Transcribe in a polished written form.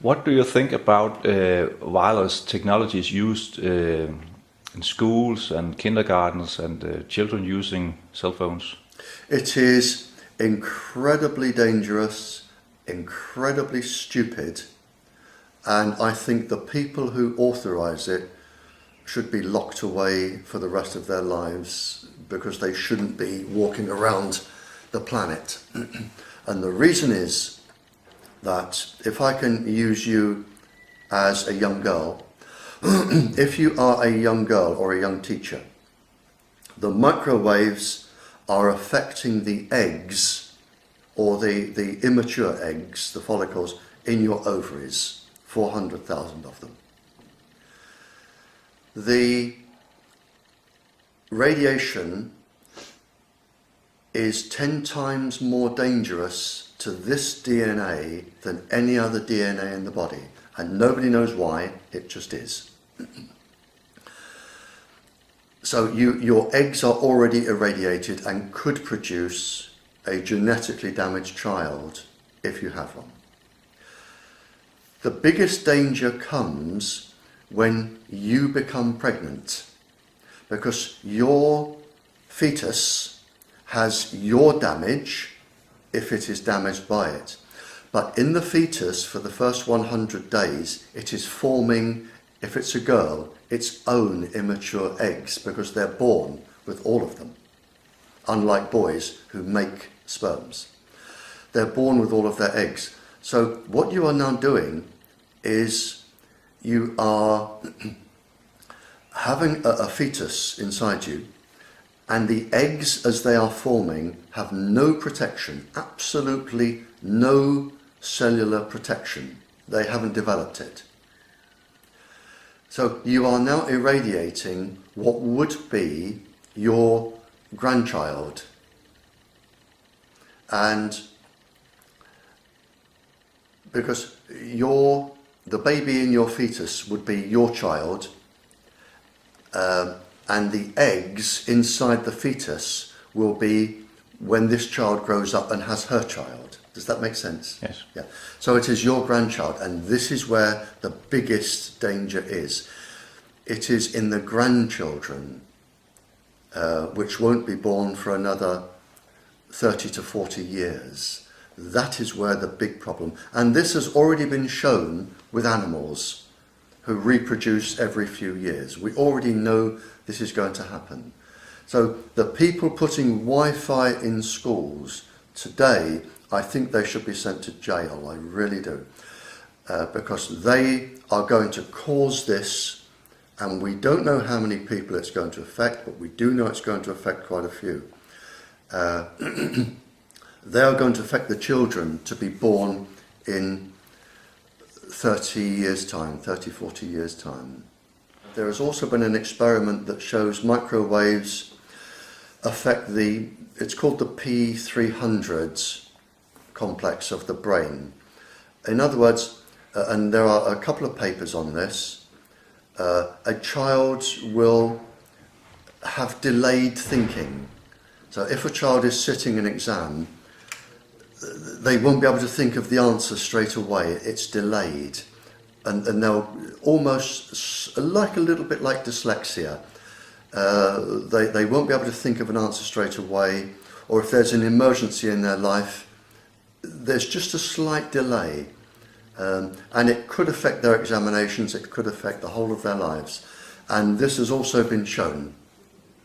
What do you think about wireless technologies used in schools and kindergartens and children using cell phones? It is incredibly dangerous, incredibly stupid, and I think the people who authorise it should be locked away for the rest of their lives because they shouldn't be walking around the planet. And the reason is that if I can use you as a young girl, if you are a young girl or a young teacher, the microwaves are affecting the eggs or the immature eggs, the follicles in your ovaries, 400,000 of them. The radiation is 10 times more dangerous to this DNA than any other DNA in the body, and nobody knows why, it just is. So your eggs are already irradiated and could produce a genetically damaged child if you have one. The biggest danger comes when you become pregnant, because your fetus has your damage if it is damaged by it. But in the fetus, for the first 100 days, it is forming, if it's a girl, its own immature eggs, because they're born with all of them, unlike boys who make sperms. They're born with all of their eggs. So what you are now doing is you are having a fetus inside you, and the eggs as they are forming have no protection, absolutely no cellular protection. They haven't developed it. So you are now irradiating what would be your grandchild. And because the baby in your fetus would be your child, and the eggs inside the fetus will be when this child grows up and has her child. Does that make sense? Yes. Yeah. So it is your grandchild, and this is where the biggest danger is. It is in the grandchildren, which won't be born for another 30 to 40 years. That is where the big problem, and this has already been shown with animals who reproduce every few years. We already know this is going to happen. So the people putting Wi-Fi in schools today, I think they should be sent to jail, I really do. Because they are going to cause this, and we don't know how many people it's going to affect, but we do know it's going to affect quite a few. They are going to affect the children to be born in 30 years' time, 30, 40 years' time. There has also been an experiment that shows microwaves affect it's called the P300 complex of the brain. In other words, and there are a couple of papers on this, a child will have delayed thinking. So if a child is sitting an exam, they won't be able to think of the answer straight away. It's delayed, and they'll almost like a little bit like dyslexia. They won't be able to think of an answer straight away, or if there's an emergency in their life, there's just a slight delay, and it could affect their examinations. It could affect the whole of their lives, and this has also been shown.